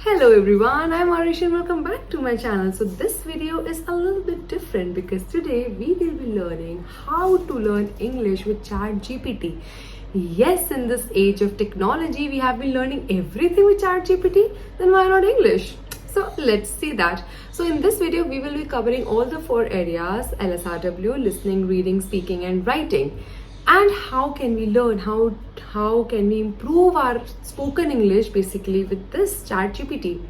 Hello everyone, I'm Arish and welcome back to my channel. So this video is a little bit different because today we will be learning how to learn English with ChatGPT. Yes, in this age of technology, we have been learning everything with ChatGPT, then why not English? So let's see that. So in this video, we will be covering all the four areas: LSRW, listening, reading, speaking and writing. And how can we learn, how can we improve our spoken English basically with this ChatGPT.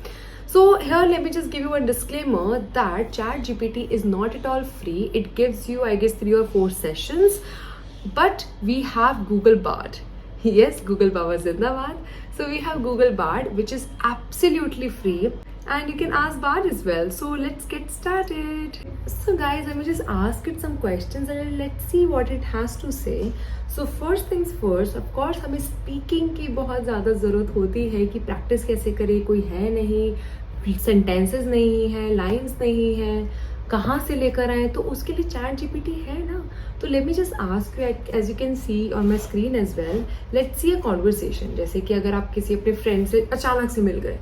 So here let me just give you a disclaimer that ChatGPT is not at all free. It gives you, I guess, 3 or 4 sessions, but we have Google Bard. Yes, Google Baba Zindabad. So we have Google Bard, which is absolutely free, and you can ask Bard as well. So let's get started. So guys, let me just ask it some questions and let's see what it has to say. So first things first, of course हमें speaking की बहुत ज़्यादा ज़रूरत होती है कि practice कैसे करें, कोई है नहीं, sentences नहीं है, lines नहीं है, कहाँ से लेकर आए, तो उसके लिए ChatGPT है ना. तो let me just ask you, as you can see on my screen as well, let's see a conversation. जैसे कि अगर आप किसी अपने friend से अचानक से मिल गए,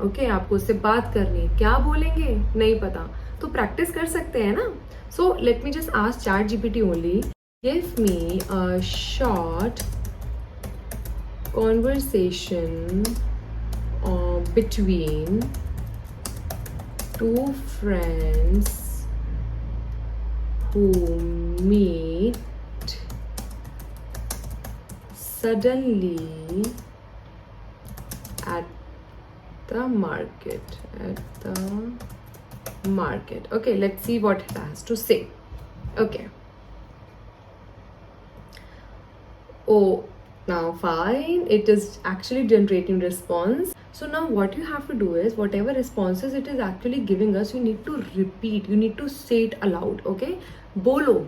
ओके आपको उससे बात करनी है, क्या बोलेंगे नहीं पता, तो प्रैक्टिस कर सकते हैं ना. So let me just ask ChatGPT only, give me a short conversation between two friends who meet suddenly at the market. Okay, let's see what it has to say. Okay. Oh, now fine, it is actually generating response. So now what you have to do is, whatever responses it is actually giving us, you need to repeat, you need to say it aloud. Okay, bolo.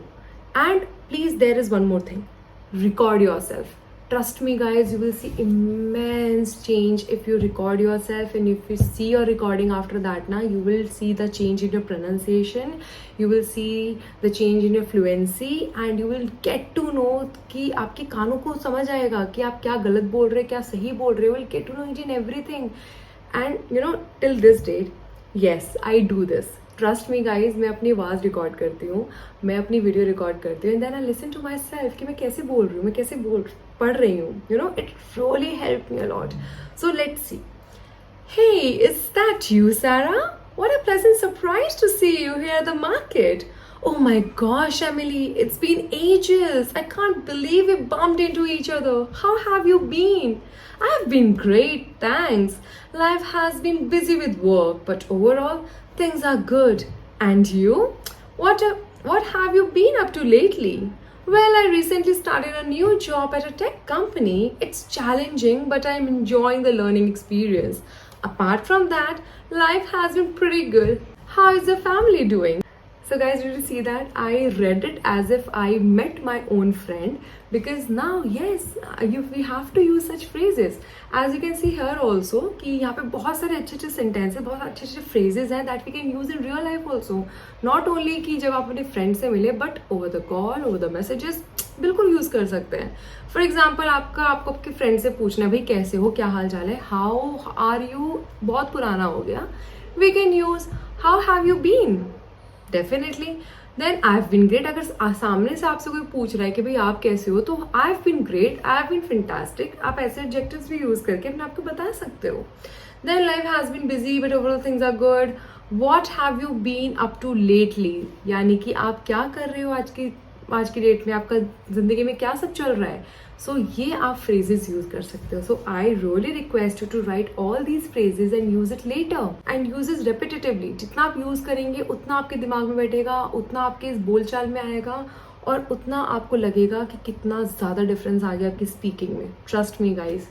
And please, there is one more thing, record yourself. Trust me guys, you will see immense change if you record yourself, and if you see your recording after that now, you will see the change in your pronunciation, you will see the change in your fluency, and you will get to know कि आपके कानों को समझ आएगा कि आप क्या गलत बोल रहे, क्या सही बोल रहे हो. You will get to know each and everything. And you know, till this date, yes, I do this. Trust me guys, मैं अपनी आवाज़ रिकॉर्ड करती हूँ, मैं अपनी वीडियो रिकॉर्ड करती हूँ, and then I listen to myself कि मैं कैसे बोल रही हूँ, मैं कैसे पढ़ रही हूँ. You know, it really help me a lot. So let's see. Hey, is that you Sara? What a pleasant surprise to see you here at the market. Oh my gosh, Emily, it's been ages. I can't believe we bumped into each other. How have you been? I've been great, thanks. Life has been busy with work, but overall, things are good. And you? What have you been up to lately? Well, I recently started a new job at a tech company. It's challenging, but I'm enjoying the learning experience. Apart from that, life has been pretty good. How is the family doing? So guys, did you see that? I read it as if I met my own friend, because now, yes, we have to use such phrases. As you can see here also, कि यहाँ पे बहुत सारे अच्छे अच्छे sentences, बहुत अच्छे अच्छे phrases हैं that we can use in real life also. Not only कि जब आप अपने friend से मिले, but over the call, over the messages, बिल्कुल यूज़ कर सकते हैं. फॉर एग्जाम्पल, आपको आपके फ्रेंड से पूछना है, भाई कैसे हो, क्या हाल चाल है, हाउ आर यू बहुत पुराना हो गया. We can use how have you been. Definitely. Then I have been great. अगर सामने से आपसे कोई पूछ रहा है कि भाई आप कैसे हो, तो I have been great, I have been fantastic. आप ऐसे एडजेक्टिव्स भी यूज करके अपने आपको बता सकते हो. Then life has been busy but overall things are good. What have you been up to lately, यानी कि आप क्या कर रहे हो आज की डेट में, आपका जिंदगी में क्या सब चल रहा है. सो ये आप फ्रेजेस यूज कर सकते हो. So I really request you to write all these phrases and use it later and use it repetitively. जितना आप यूज करेंगे उतना आपके दिमाग में बैठेगा, उतना आपके इस बोलचाल में आएगा, और उतना आपको लगेगा कि कितना ज़्यादा डिफरेंस आ गया आपकी स्पीकिंग में. Trust me guys.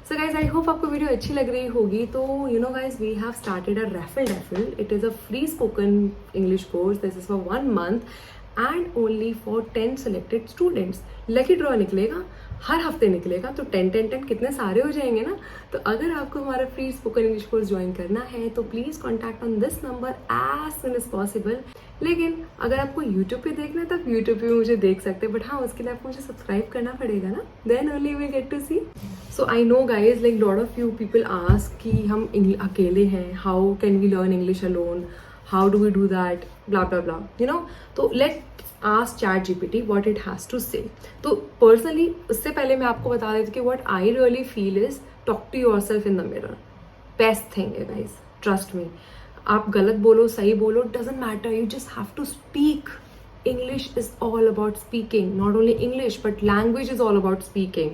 So guys, I hope आपको वीडियो अच्छी लग रही होगी. तो you know guys, we have started a raffle. It is a free spoken English course. This is for 1 month and only for 10 selected students. Lucky draw निकलेगा, हर हफ्ते निकलेगा, तो 10 कितने सारे हो जाएंगे ना. तो अगर आपको हमारा free spoken English course join करना है, तो please contact on this number as soon as possible. लेकिन अगर आपको यूट्यूब पे देखना है तब यूट्यूब पे मुझे देख सकते हैं, बट हाँ उसके लिए आपको मुझे सब्सक्राइब करना पड़ेगा ना, then only we get to see. So I know guys, like lot of you people ask कि हम अकेले हैं, how can we learn English alone, how do we do that, blah blah blah, you know. तो let ask ChatGPT what it has to say. तो personally उससे पहले मैं आपको बता देती हूँ कि what I really feel is talk to yourself in the mirror. Best thing है गाइज, ट्रस्ट मी. आप गलत बोलो सही बोलो, doesn't matter, you just have to speak. English is all about speaking, not only English but language is all about speaking.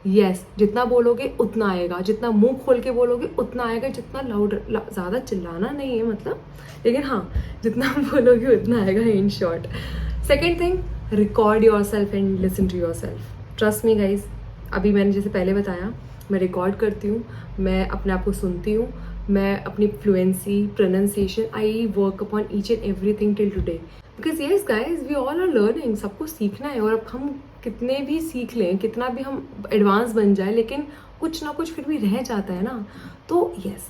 Yes, जितना बोलोगे उतना आएगा, जितना मुंह खोल के बोलोगे उतना आएगा, जितना लाउड, ज़्यादा चिल्लाना नहीं है मतलब, लेकिन हाँ जितना बोलोगे उतना आएगा in short. Second thing, record yourself and listen to yourself. Trust me guys, अभी मैंने जैसे पहले बताया, मैं रिकॉर्ड करती हूँ, मैं अपने आप को सुनती हूँ, मैं अपनी fluency, pronunciation, I work upon each and everything till today. Because yes guys, we all are learning, सबको सीखना है. और अब हम कितने भी सीख लें, कितना भी हम एडवांस बन जाए, लेकिन कुछ ना कुछ फिर भी रह जाता है ना. तो yes,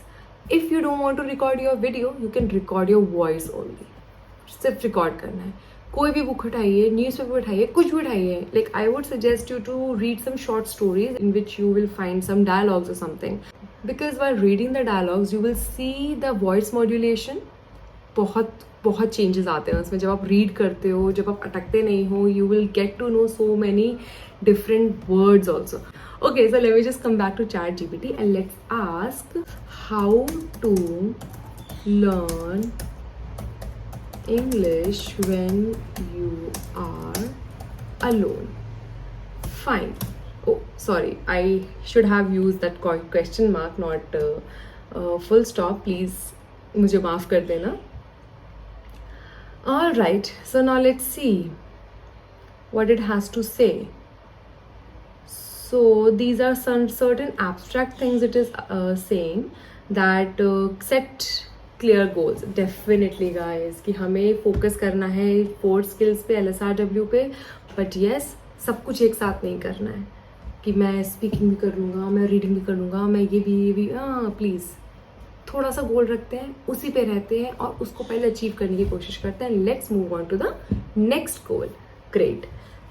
if you don't want to record your video, you can record your voice only. सिर्फ रिकॉर्ड करना है. कोई भी बुक उठाइए, न्यूज़ पेपर उठाइए, कुछ भी उठाइए. Like I would suggest you to read some short stories in which you will find some dialogues और something. Because while reading the dialogues you will see the voice modulation. बहुत बहुत changes आते हैं उसमें जब आप रीड करते हो, जब आप अटकते नहीं हो. You will get to know so many different words also. Okay, so let me just come back to ChatGPT and let's ask how to learn English when you are alone. Fine. Oh, sorry. I should have used that question mark, not full stop. Please, मुझे माफ कर देना. All right. So now let's see what it has to say. So these are some certain abstract things it is saying that set clear goals. Definitely guys कि हमें focus करना है 4 skills पे, LSRW पे, but yes सब कुछ एक साथ नहीं करना है कि मैं speaking भी कर लूँगा, मैं reading भी कर लूँगा, मैं ये भी प्लीज़ थोड़ा सा गोल रखते हैं, उसी पे रहते हैं और उसको पहले अचीव करने की कोशिश करते हैं. Let's move on to the next goal. Great.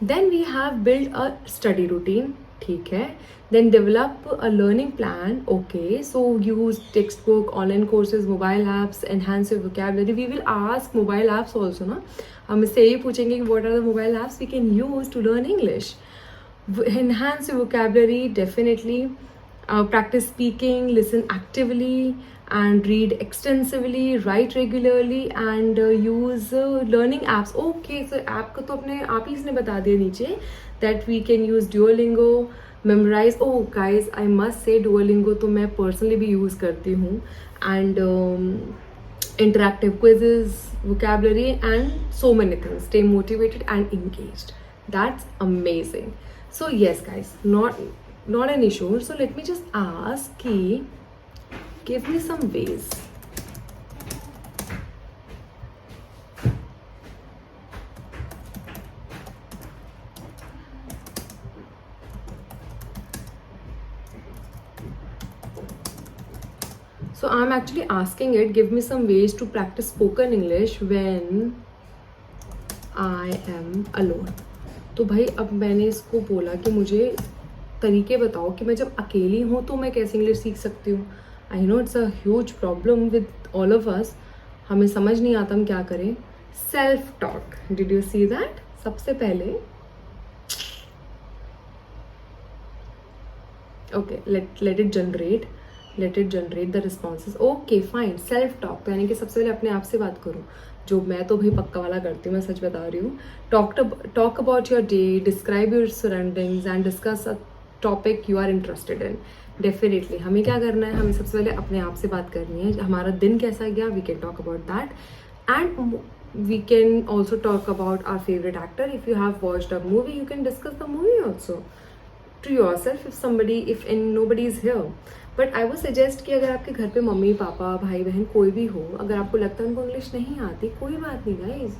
Then we have build a study routine. ठीक है. Then develop a learning plan. Okay, so use textbook, online courses, mobile apps, enhance your vocabulary. We will ask mobile apps also ना. हम इससे यही पूछेंगे कि what are the mobile apps we can use to learn English. Enhance your vocabulary, definitely. Practice speaking, listen actively, and read extensively, write regularly, and use learning apps. Okay, so app का तो अपने आप ही इसने बता दिया नीचे that we can use Duolingo, memorize. Oh guys, I must say Duolingo तो मैं personally भी use करती हूँ, and interactive quizzes, vocabulary, and so many things. Stay motivated and engaged. That's amazing. So yes guys, not an issue. So let me just ask ki give me some ways. So I'm actually asking it, give me some ways to practice spoken English when I am alone. तो भाई अब मैंने इसको बोला कि मुझे तरीके बताओ कि मैं जब अकेली हूँ तो मैं कैसे इंग्लिश सीख सकती हूँ. I know it's a huge problem with all of us. हमें समझ नहीं आता हम क्या करें. Self talk. Did you see that? सबसे पहले okay, let it generate the responses. Okay fine. Self talk यानी कि सबसे पहले अपने आप से बात करूँ, जो मैं तो भाई पक्का वाला करती हूँ, मैं सच बता रही हूँ. Talk about your day, describe your surroundings and discuss a topic you are interested in. Definitely हमें क्या करना है, हमें सबसे पहले अपने आप से बात करनी है. हमारा दिन कैसा गया, we can talk about that. And we can also talk about our favourite actor. If you have watched a movie, you can discuss the movie also to yourself if nobody is here. But I would suggest कि अगर आपके घर पे mummy papa भाई बहन कोई भी हो, अगर आपको लगता है उनको इंग्लिश नहीं आती, कोई बात नहीं गाइज,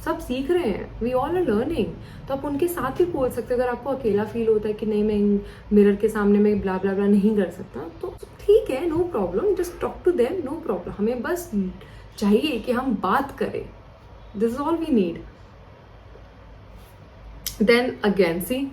सब सीख रहे हैं. We all are learning. तो आप उनके साथ भी बोल सकते हो. अगर आपको अकेला फील होता है कि नहीं मैं मिरर के सामने में ब्ला ब्ला ब्ला नहीं कर सकता, तो ठीक है, no problem. Just talk to them, no problem. हमें बस चाहिए कि हम बात करें. This is all we need. Then again, see,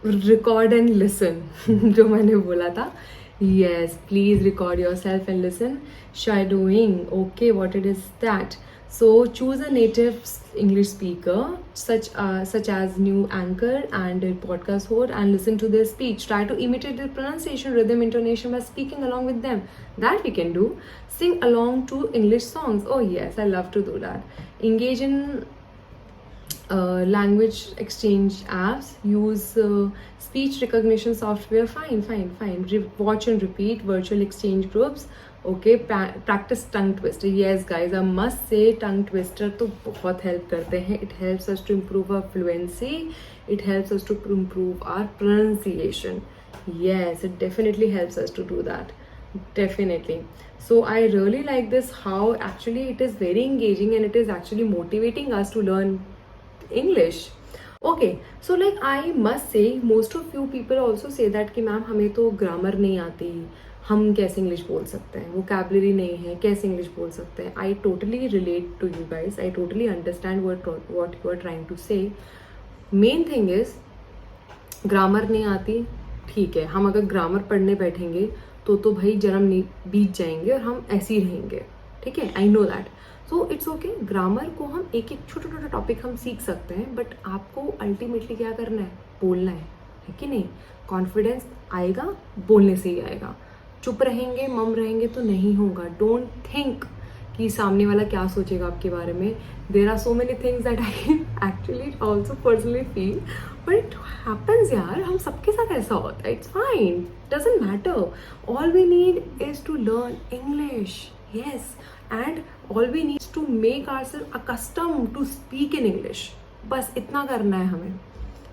record and listen. जो मैंने बोला था. Yes, please record yourself and listen. Shadowing. Okay, what it is that? So choose a native English speaker, such as new anchor and a podcast host, and listen to their speech. Try to imitate their pronunciation, rhythm, intonation by speaking along with them. That we can do. Sing along to English songs. Oh yes, I love to do that. Engage in language exchange apps. Use speech recognition software. Fine. Watch and repeat virtual exchange groups. Okay, practice tongue twister. Yes guys, I must say tongue twister तो बहुत help करते हैं. It helps us to improve our fluency. It helps us to improve our pronunciation. Yes, it definitely helps us to do that. Definitely. So I really like this, how actually it is very engaging and it is actually motivating us to learn English. Okay, so like I must say, most of you people also say that कि ma'am हमें तो grammar नहीं आती, हम कैसे English बोल सकते हैं, वोकैबुलरी नहीं है, कैसे इंग्लिश बोल सकते हैं. I totally relate to you guys. I totally understand what you are trying to say. Main thing is, grammar नहीं आती, ठीक है, हम अगर ग्रामर पढ़ने बैठेंगे तो भाई जन्म नहीं बीत जाएंगे और हम ऐसे ही रहेंगे. ठीक है, I know that. So it's okay. Grammar को हम एक छोटा टॉपिक हम सीख सकते हैं, बट आपको अल्टीमेटली क्या करना है, बोलना है कि नहीं. कॉन्फिडेंस आएगा बोलने से ही आएगा. चुप रहेंगे, मम रहेंगे तो नहीं होगा. डोंट थिंक कि सामने वाला क्या सोचेगा आपके बारे में. There are so many things that I actually also personally feel, but it happens यार. हम सबके साथ ऐसा होता है. It's fine, doesn't matter. All we need is to learn English. Yes, and all we need to make ourself accustom to speak in English. बस इतना करना है हमें.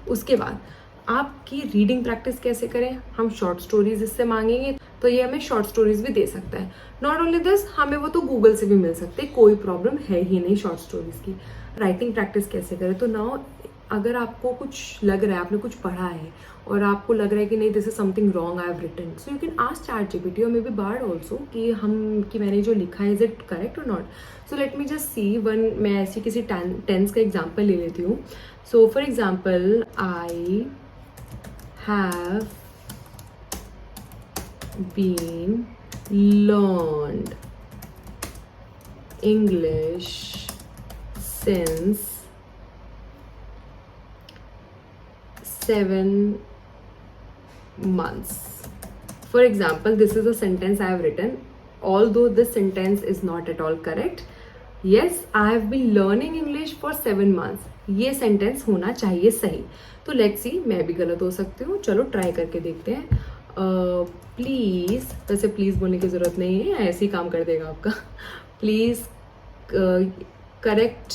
उसके बाद आपकी रीडिंग प्रैक्टिस कैसे करें, हम शॉर्ट स्टोरीज इससे मांगेंगे तो ये हमें शॉर्ट स्टोरीज भी दे सकता है. नॉट ओनली दिस, हमें वो तो गूगल से भी मिल सकते हैं, कोई प्रॉब्लम है ही नहीं शॉर्ट स्टोरीज की. राइटिंग प्रैक्टिस कैसे करें, तो नाउ अगर आपको कुछ लग रहा है, आपने कुछ पढ़ा है और आपको लग रहा है कि नहीं this is something wrong I have written, so you can ask ChatGPT और मे बी बार्ड ऑल्सो कि मैंने जो लिखा है इज इट करेक्ट और not. So let me just see one. मैं ऐसी किसी टेंस का एग्जाम्पल ले लेती हूँ. So for example, I have been learned English since 7 months. For example, this is a sentence I have written, although this sentence is not at all correct. Yes, I have been learning English for 7 months. ये sentence होना चाहिए सही. तो let's see, मैं भी गलत हो सकती हूँ. चलो ट्राई करके देखते हैं. प्लीज़, वैसे प्लीज़ बोलने की ज़रूरत नहीं है, ऐसे ही काम कर देगा आपका. Please correct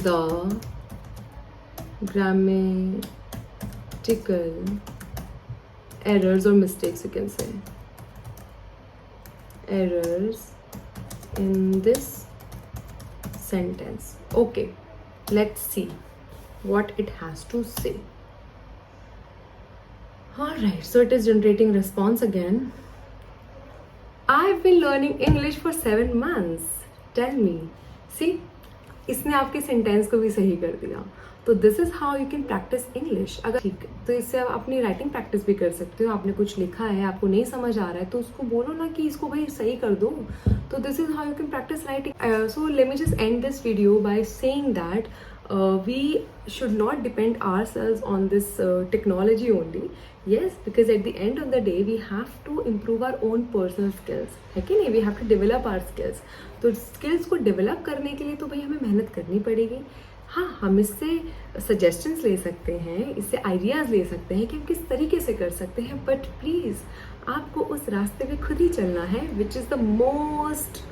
the grammatical errors और mistakes, you can say errors in this sentence. Okay, let's see what it has to say. Alright, so it is generating response again. I've been learning English for 7 months. Tell me. See, इसने आपके sentence को भी सही कर दिया. तो this is how you can practice English. अगर ठीक तो इससे आप अपनी राइटिंग प्रैक्टिस भी कर सकते हो. आपने कुछ लिखा है, आपको नहीं समझ आ रहा है, तो उसको बोलो ना कि इसको भाई सही कर दो. तो this is how you can practice writing. So let me just and this video by saying that we should not depend ourselves on this technology only. Yes, because at the end of the day we have to improve our own personal skills. है कि नहीं, we have to develop our skills. तो skills को develop करने के लिए तो भाई हमें मेहनत करनी पड़ेगी. हाँ, हम इससे सजेशंस ले सकते हैं, इससे आइडियाज़ ले सकते हैं कि हम किस तरीके से कर सकते हैं, बट प्लीज़ आपको उस रास्ते पे खुद ही चलना है, which is the most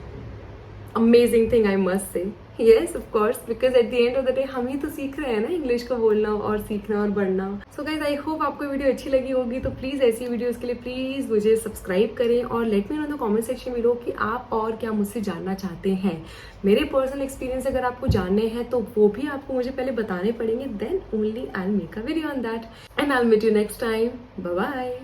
amazing thing I must say. Yes of course, because at the end of the day हम ही तो सीख रहे हैं ना इंग्लिश को बोलना और सीखना और बढ़ना. सो गाइज, आई होप आपको वीडियो अच्छी लगी होगी. तो प्लीज़ ऐसी वीडियोस के लिए प्लीज़ मुझे सब्सक्राइब करें और let me know in the comment section में कि आप और क्या मुझसे जानना चाहते हैं. मेरे पर्सनल एक्सपीरियंस अगर आपको जानने हैं तो वो भी आपको मुझे पहले बताने पड़ेंगे. Then only I will make a video on that. And I will meet you next time. Bye bye.